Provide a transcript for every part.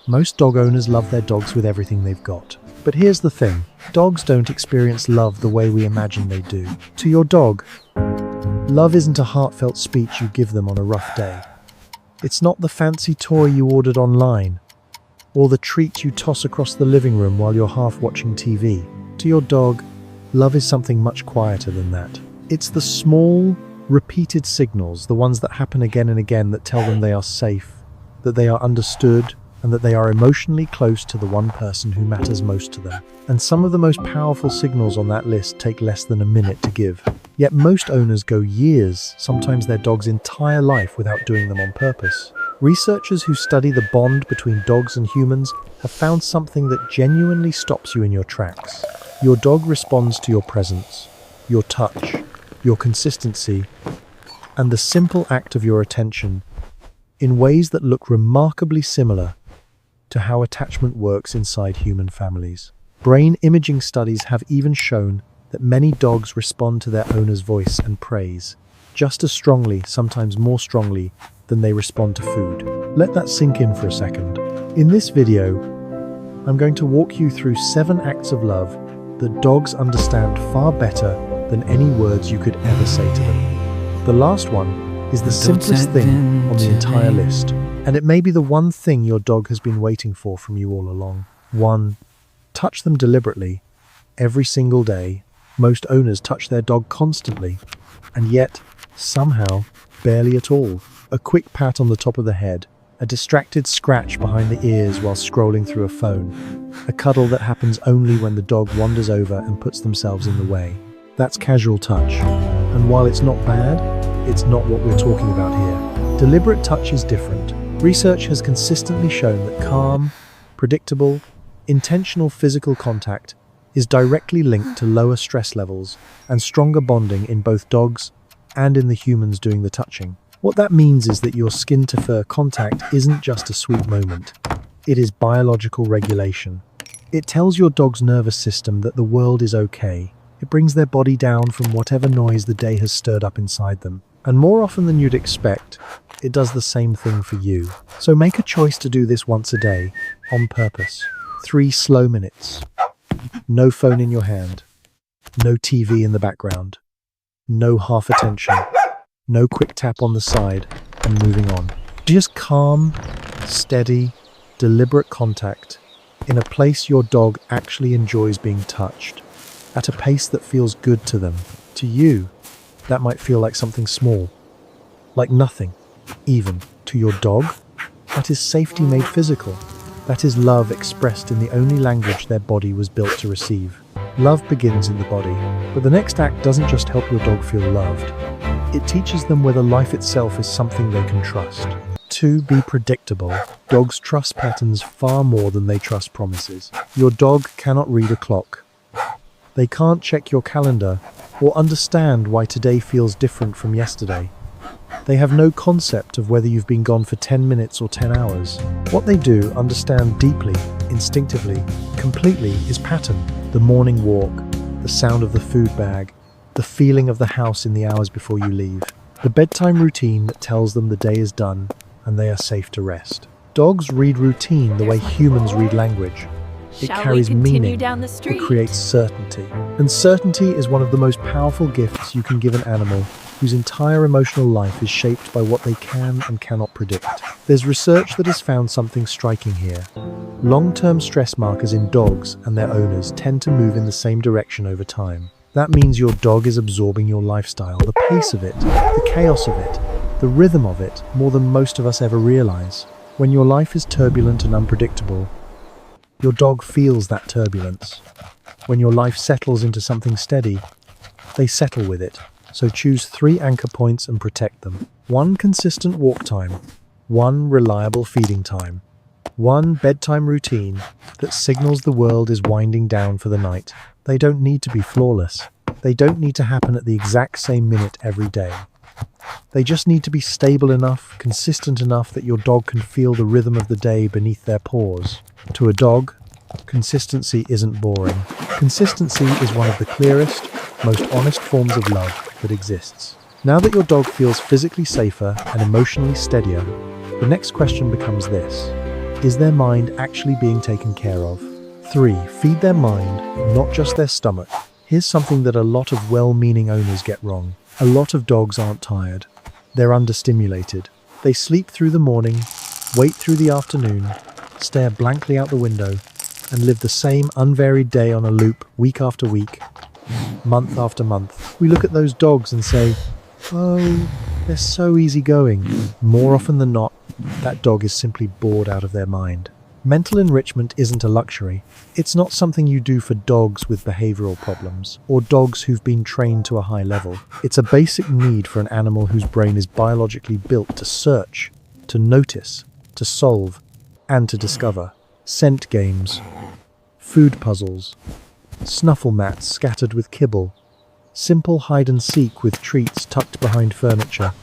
Most dog owners love their dogs with everything they've got. But here's the thing, dogs don't experience love the way we imagine they do. To your dog, love isn't a heartfelt speech you give them on a rough day. It's not the fancy toy you ordered online, or the treat you toss across the living room while you're half watching TV. To your dog, love is something much quieter than that. It's the small, repeated signals, the ones that happen again and again, that tell them they are safe, that they are understood, and that they are emotionally close to the one person who matters most to them. And some of the most powerful signals on that list take less than a minute to give. Yet most owners go years, sometimes their dog's entire life, without doing them on purpose. Researchers who study the bond between dogs and humans have found something that genuinely stops you in your tracks. Your dog responds to your presence, your touch, your consistency, and the simple act of your attention in ways that look remarkably similar to how attachment works inside human families. Brain imaging studies have even shown that many dogs respond to their owner's voice and praise just as strongly, sometimes more strongly, than they respond to food. Let that sink in for a second. In this video, I'm going to walk you through 7 acts of love that dogs understand far better than any words you could ever say to them. The last one is the simplest thing on the entire list, and it may be the one thing your dog has been waiting for from you all along. 1. Touch them deliberately, every single day. Most owners touch their dog constantly, and yet, somehow, barely at all. A quick pat on the top of the head, a distracted scratch behind the ears while scrolling through a phone, a cuddle that happens only when the dog wanders over and puts themselves in the way. That's casual touch, and while it's not bad, it's not what we're talking about here. Deliberate touch is different. Research has consistently shown that calm, predictable, intentional physical contact is directly linked to lower stress levels and stronger bonding in both dogs and in the humans doing the touching. What that means is that your skin-to-fur contact isn't just a sweet moment. It is biological regulation. It tells your dog's nervous system that the world is okay. It brings their body down from whatever noise the day has stirred up inside them. And more often than you'd expect, it does the same thing for you. So make a choice to do this once a day, on purpose. 3 slow minutes. No phone in your hand. No TV in the background. No half attention. No quick tap on the side and moving on. Just calm, steady, deliberate contact in a place your dog actually enjoys being touched, at a pace that feels good to them. To you, that might feel like something small, like nothing. Even to your dog, that is safety made physical. That is love expressed in the only language their body was built to receive. Love begins in the body, but the next act doesn't just help your dog feel loved. It teaches them whether life itself is something they can trust. 2. Be predictable. Dogs trust patterns far more than they trust promises. Your dog cannot read a clock. They can't check your calendar or understand why today feels different from yesterday. They have no concept of whether you've been gone for 10 minutes or 10 hours. What they do understand deeply, instinctively, completely is pattern. The morning walk, the sound of the food bag, the feeling of the house in the hours before you leave. The bedtime routine that tells them the day is done and they are safe to rest. Dogs read routine the way humans read language. It carries meaning. It creates certainty. And certainty is one of the most powerful gifts you can give an animal whose entire emotional life is shaped by what they can and cannot predict. There's research that has found something striking here. Long-term stress markers in dogs and their owners tend to move in the same direction over time. That means your dog is absorbing your lifestyle, the pace of it, the chaos of it, the rhythm of it, more than most of us ever realize. When your life is turbulent and unpredictable, your dog feels that turbulence. When your life settles into something steady, they settle with it. So choose 3 anchor points and protect them. 1 consistent walk time. 1 reliable feeding time. 1 bedtime routine that signals the world is winding down for the night. They don't need to be flawless. They don't need to happen at the exact same minute every day. They just need to be stable enough, consistent enough that your dog can feel the rhythm of the day beneath their paws. To a dog, consistency isn't boring. Consistency is one of the clearest, most honest forms of love that exists. Now that your dog feels physically safer and emotionally steadier, the next question becomes this. Is their mind actually being taken care of? 3. Feed their mind, not just their stomach. Here's something that a lot of well-meaning owners get wrong. A lot of dogs aren't tired. They're understimulated. They sleep through the morning, wait through the afternoon, stare blankly out the window, and live the same unvaried day on a loop week after week, month after month. We look at those dogs and say, oh, they're so easygoing. More often than not, that dog is simply bored out of their mind. Mental enrichment isn't a luxury. It's not something you do for dogs with behavioral problems, or dogs who've been trained to a high level. It's a basic need for an animal whose brain is biologically built to search, to notice, to solve, and to discover. Scent games, food puzzles, snuffle mats scattered with kibble, simple hide and seek with treats tucked behind furniture,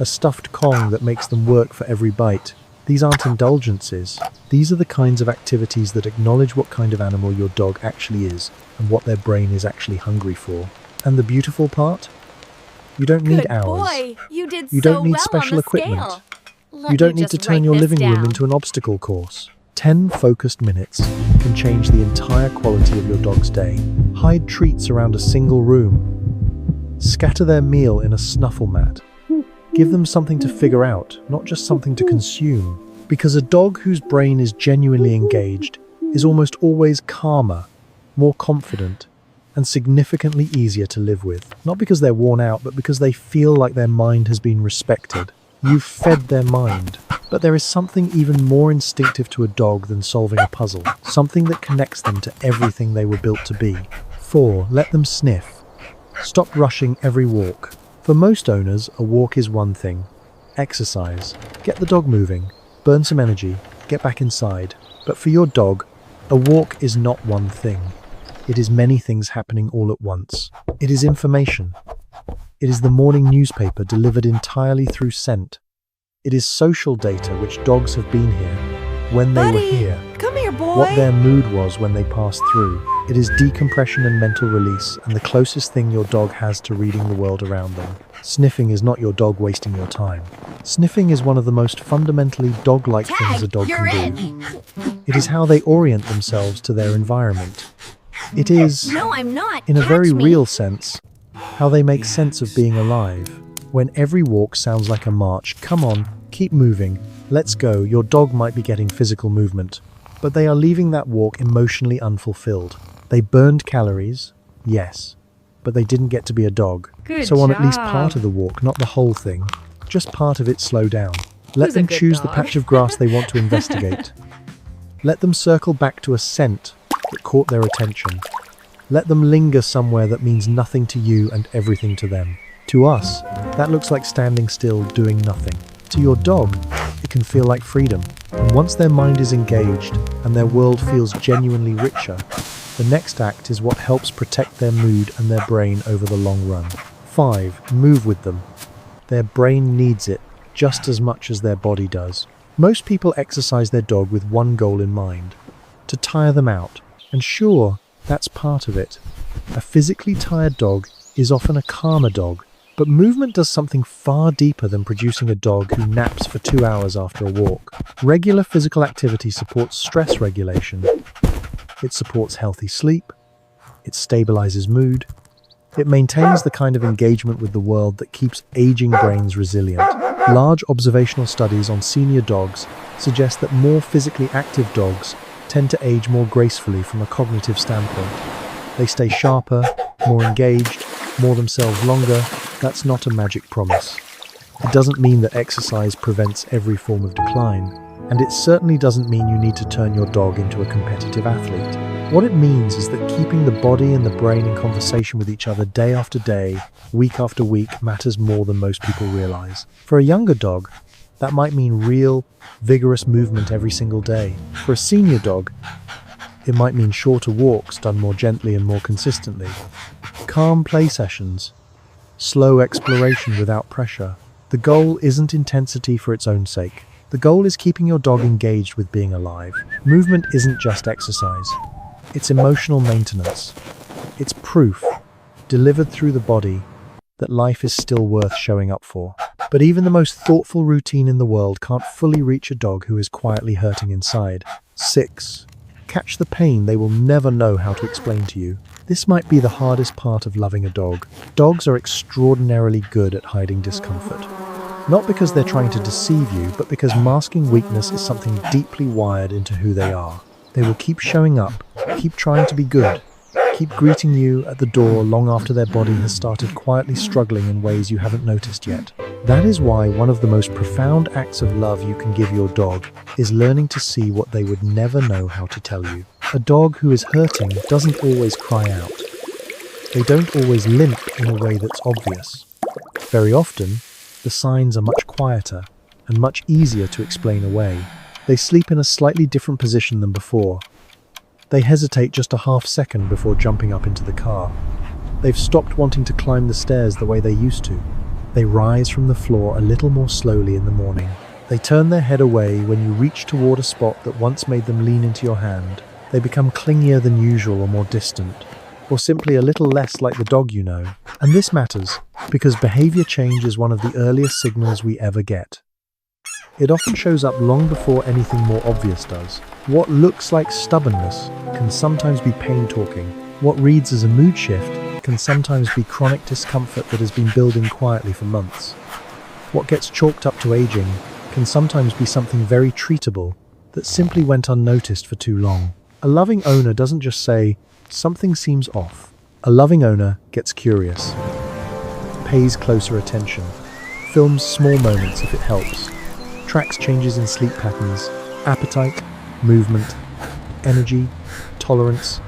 a stuffed Kong that makes them work for every bite. These aren't indulgences. These are the kinds of activities that acknowledge what kind of animal your dog actually is and what their brain is actually hungry for. And the beautiful part? You don't need hours. Boy, you did You so don't need well special on the equipment. scale. Let You don't me need to just turn write your this living room down. into an obstacle course. 10 focused minutes can change the entire quality of your dog's day. Hide treats around a single room. Scatter their meal in a snuffle mat. Give them something to figure out, not just something to consume. Because a dog whose brain is genuinely engaged is almost always calmer, more confident, and significantly easier to live with. Not because they're worn out, but because they feel like their mind has been respected. You've fed their mind. But there is something even more instinctive to a dog than solving a puzzle. Something that connects them to everything they were built to be. 4. Let them sniff. Stop rushing every walk. For most owners, a walk is one thing. Exercise. Get the dog moving. Burn some energy. Get back inside. But for your dog, a walk is not one thing. It is many things happening all at once. It is information. It is the morning newspaper delivered entirely through scent. It is social data which dogs have been here, when they were here, Come here, boy. what their mood was when they passed through. It is decompression and mental release, and the closest thing your dog has to reading the world around them. Sniffing is not your dog wasting your time. Sniffing is one of the most fundamentally dog-like things a dog can do. It is how they orient themselves to their environment. It is, No, I'm not. in a Catch very me. real sense, how they make sense of being alive. When every walk sounds like a march, come on, keep moving, let's go. Your dog might be getting physical movement, but they are leaving that walk emotionally unfulfilled. They burned calories, yes, but they didn't get to be a dog. Good So on at least job. part of the walk, not the whole thing, just part of it, slow down. Let Who's a them good choose the dog? patch of grass they want to investigate. Let them circle back to a scent that caught their attention. Let them linger somewhere that means nothing to you and everything to them. To us, that looks like standing still, doing nothing. To your dog, it can feel like freedom. And once their mind is engaged and their world feels genuinely richer, the next act is what helps protect their mood and their brain over the long run. 5. Move with them. Their brain needs it just as much as their body does. Most people exercise their dog with one goal in mind: to tire them out. And sure, that's part of it. A physically tired dog is often a calmer dog, but movement does something far deeper than producing a dog who naps for 2 hours after a walk. Regular physical activity supports stress regulation. It supports healthy sleep. It stabilizes mood. It maintains the kind of engagement with the world that keeps aging brains resilient. Large observational studies on senior dogs suggest that more physically active dogs tend to age more gracefully from a cognitive standpoint. They stay sharper, more engaged, more themselves longer. That's not a magic promise. It doesn't mean that exercise prevents every form of decline, and it certainly doesn't mean you need to turn your dog into a competitive athlete. What it means is that keeping the body and the brain in conversation with each other day after day, week after week, matters more than most people realize. For a younger dog, that might mean real, vigorous movement every single day. For a senior dog, it might mean shorter walks done more gently and more consistently. Calm play sessions. Slow exploration without pressure. The goal isn't intensity for its own sake. The goal is keeping your dog engaged with being alive. Movement isn't just exercise. It's emotional maintenance. It's proof, delivered through the body, that life is still worth showing up for. But even the most thoughtful routine in the world can't fully reach a dog who is quietly hurting inside. 6. Catch the pain they will never know how to explain to you. This might be the hardest part of loving a dog. Dogs are extraordinarily good at hiding discomfort. Not because they're trying to deceive you, but because masking weakness is something deeply wired into who they are. They will keep showing up, keep trying to be good, keep greeting you at the door long after their body has started quietly struggling in ways you haven't noticed yet. That is why one of the most profound acts of love you can give your dog is learning to see what they would never know how to tell you. A dog who is hurting doesn't always cry out. They don't always limp in a way that's obvious. Very often, the signs are much quieter and much easier to explain away. They sleep in a slightly different position than before. They hesitate just a half second before jumping up into the car. They've stopped wanting to climb the stairs the way they used to. They rise from the floor a little more slowly in the morning. They turn their head away when you reach toward a spot that once made them lean into your hand. They become clingier than usual or more distant, or simply a little less like the dog you know. And this matters, because behavior change is one of the earliest signals we ever get. It often shows up long before anything more obvious does. What looks like stubbornness can sometimes be pain talking. What reads as a mood shift can sometimes be chronic discomfort that has been building quietly for months. What gets chalked up to aging can sometimes be something very treatable that simply went unnoticed for too long. A loving owner doesn't just say, "Something seems off." A loving owner gets curious, pays closer attention, films small moments if it helps, tracks changes in sleep patterns, appetite, movement, energy, tolerance,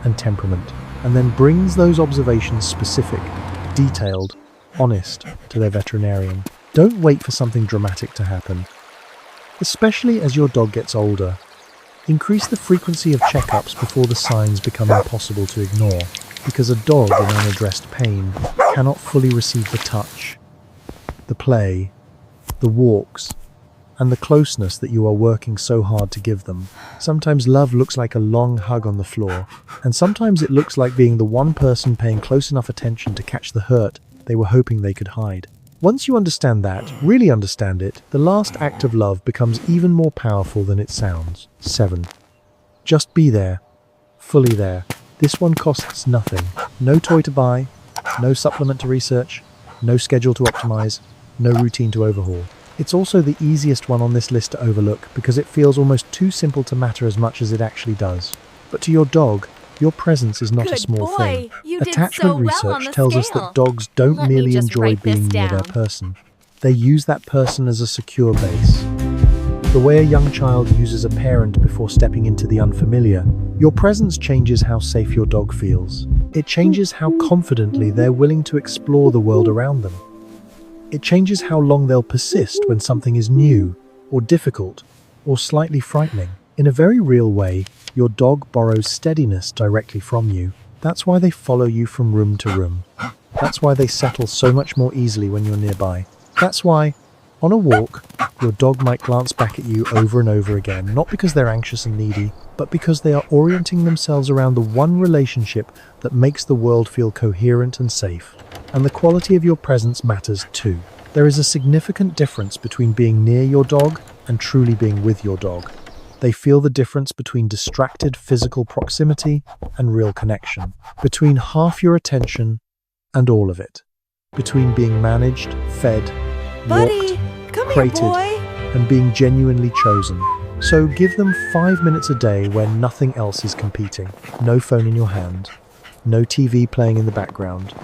and temperament, and then brings those observations specific, detailed, honest to their veterinarian. Don't wait for something dramatic to happen. Especially as your dog gets older, increase the frequency of checkups before the signs become impossible to ignore, because a dog in unaddressed pain cannot fully receive the touch, the play, the walks, and the closeness that you are working so hard to give them. Sometimes love looks like a long hug on the floor, and sometimes it looks like being the one person paying close enough attention to catch the hurt they were hoping they could hide. Once you understand that, really understand it, the last act of love becomes even more powerful than it sounds. 7. Just be there. Fully there. This one costs nothing. No toy to buy, no supplement to research, no schedule to optimize, no routine to overhaul. It's also the easiest one on this list to overlook because it feels almost too simple to matter as much as it actually does. But to your dog, your presence is not a small thing. Attachment research tells us that dogs don't merely enjoy being near their person. They use that person as a secure base. The way a young child uses a parent before stepping into the unfamiliar, your presence changes how safe your dog feels. It changes how confidently they're willing to explore the world around them. It changes how long they'll persist when something is new, or difficult, or slightly frightening. In a very real way, your dog borrows steadiness directly from you. That's why they follow you from room to room. That's why they settle so much more easily when you're nearby. That's why, on a walk, your dog might glance back at you over and over again, not because they're anxious and needy, but because they are orienting themselves around the one relationship that makes the world feel coherent and safe. And the quality of your presence matters too. There is a significant difference between being near your dog and truly being with your dog. They feel the difference between distracted physical proximity and real connection, between half your attention and all of it, between being managed, fed, Buddy, walked, come crated, here, boy. and being genuinely chosen. So give them 5 minutes a day where nothing else is competing. No phone in your hand, no TV playing in the background,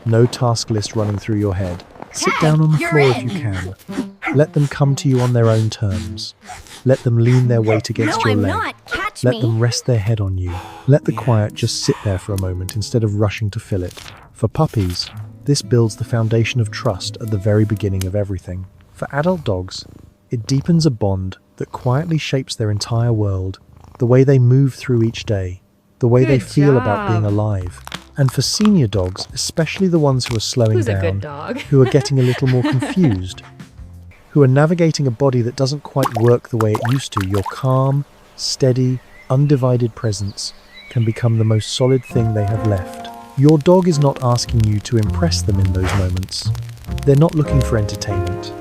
no task list running through your head. Sit down on the floor if you can. Let them come to you on their own terms. Let them lean their weight against your leg. Let them rest their head on you. Let the quiet just sit there for a moment instead of rushing to fill it. For puppies, this builds the foundation of trust at the very beginning of everything. For adult dogs, it deepens a bond that quietly shapes their entire world, the way they move through each day, the way they feel about being alive. And for senior dogs, especially the ones who are slowing down, who are getting a little more confused, who are navigating a body that doesn't quite work the way it used to, your calm, steady, undivided presence can become the most solid thing they have left. Your dog is not asking you to impress them in those moments. They're not looking for entertainment.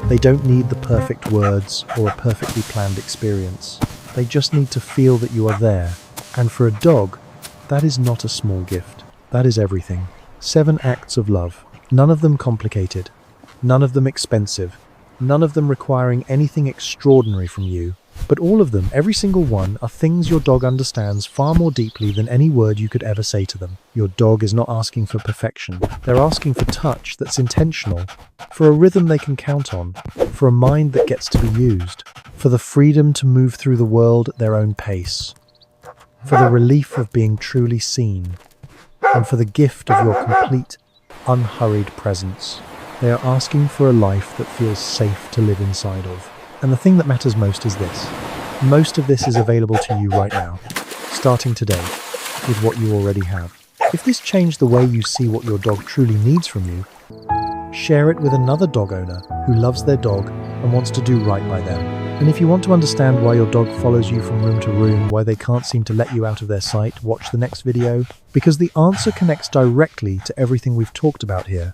They don't need the perfect words or a perfectly planned experience. They just need to feel that you are there. And for a dog, that is not a small gift. That is everything. 7 acts of love. None of them complicated. None of them expensive. None of them requiring anything extraordinary from you. But all of them, every single one, are things your dog understands far more deeply than any word you could ever say to them. Your dog is not asking for perfection. They're asking for touch that's intentional, for a rhythm they can count on, for a mind that gets to be used, for the freedom to move through the world at their own pace, for the relief of being truly seen, and for the gift of your complete, unhurried presence. They are asking for a life that feels safe to live inside of. And the thing that matters most is this. Most of this is available to you right now, starting today, with what you already have. If this changed the way you see what your dog truly needs from you, share it with another dog owner who loves their dog and wants to do right by them. And if you want to understand why your dog follows you from room to room, why they can't seem to let you out of their sight, watch the next video, because the answer connects directly to everything we've talked about here.